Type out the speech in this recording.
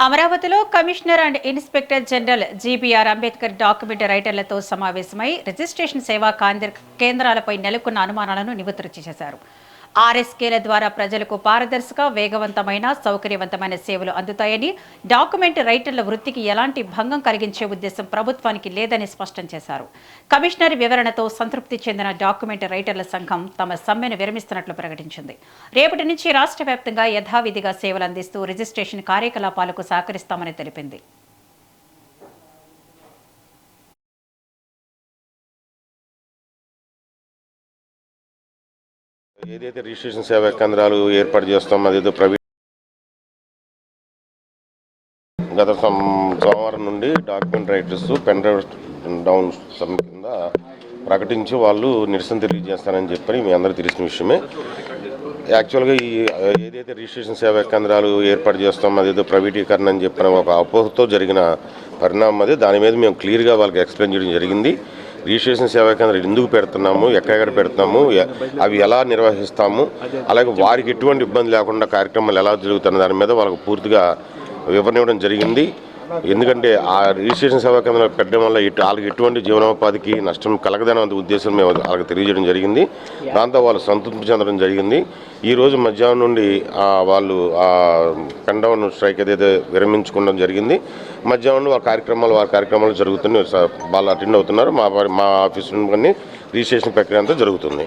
అమరావతిలో commissioner and inspector general GBR Ambedkar document రైటర్లతో సమావేశమై రిజిస్ట్రేషన్ సేవా కేంద్రాలపై నెలకొన్న అనుమానాలను నివృత్తి చేశారు. ఆర్ఎస్కేల ద్వారా ప్రజలకు పారదర్శక, వేగవంతమైన, సౌకర్యవంతమైన సేవలు అందుతాయని, డాక్యుమెంట్ రైటర్ల వృత్తికి ఎలాంటి భంగం కలిగించే ఉద్దేశం ప్రభుత్వానికి లేదని స్పష్టం చేశారు. కమిషనర్ వివరణతో సంతృప్తి చెందిన డాక్యుమెంట్ రైటర్ల సంఘం తమ సమ్మెను విరమిస్తున్నట్లు ప్రకటించింది. రేపటి నుంచి రాష్ట్ర వ్యాప్తంగా యథావిధిగా సేవలు అందిస్తూ రిజిస్ట్రేషన్ కార్యకలాపాలకు సహకరిస్తామని తెలిపింది. ఏదైతే రిజిస్ట్రేషన్ సేవా కేంద్రాలు ఏర్పాటు చేస్తామో అదేదో ప్రైవేట్ గత సోమవారం నుండి document writers pen drive down సమ్మె కింద ప్రకటించి వాళ్ళు నిరసన తెలియజేస్తారని చెప్పని మీ అందరూ తెలిసిన విషయమే. యాక్చువల్గా ఏదైతే రిజిస్ట్రేషన్ సేవా కేంద్రాలు ఏర్పాటు చేస్తామో అదేదో ప్రైవేటీకరణ అని చెప్పిన ఒక అపోహతో జరిగిన పరిణామం అది. దాని మీద మేము క్లియర్గా వాళ్ళకి ఎక్స్ప్లెయిన్ చేయడం జరిగింది. రిజిస్ట్రేషన్ సేవా కేంద్రాలు ఎందుకు పెడుతున్నాము, ఎక్కడెక్కడ పెడుతున్నాము, అవి ఎలా నిర్వహిస్తాము, అలాగే వారికి ఎటువంటి ఇబ్బంది లేకుండా కార్యక్రమాలు ఎలా జరుగుతున్న దాని మీద వాళ్ళకు పూర్తిగా వివరణ ఇవ్వడం జరిగింది. ఎందుకంటే ఆ రిజిస్ట్రేషన్ సేవా కేంద్రాలు పెట్టడం వల్ల వాళ్ళకి ఎటువంటి జీవనోపాధికి నష్టం కలగదనే ఉద్దేశం మేము వాళ్ళకి తెలియజేయడం జరిగింది. దాంతో వాళ్ళు సంతృప్తి చెందడం జరిగింది. ఈరోజు మధ్యాహ్నం నుండి వాళ్ళు పెన్ డౌన్ స్ట్రైక్ ఏదైతే విరమించుకోవడం జరిగింది. మధ్యాహ్నం వారి కార్యక్రమాలు జరుగుతున్నాయి. వాళ్ళు అటెండ్ అవుతున్నారు. మా ఆఫీస్ నుండి రిజిస్ట్రేషన్ ప్రక్రియ అంతా జరుగుతుంది.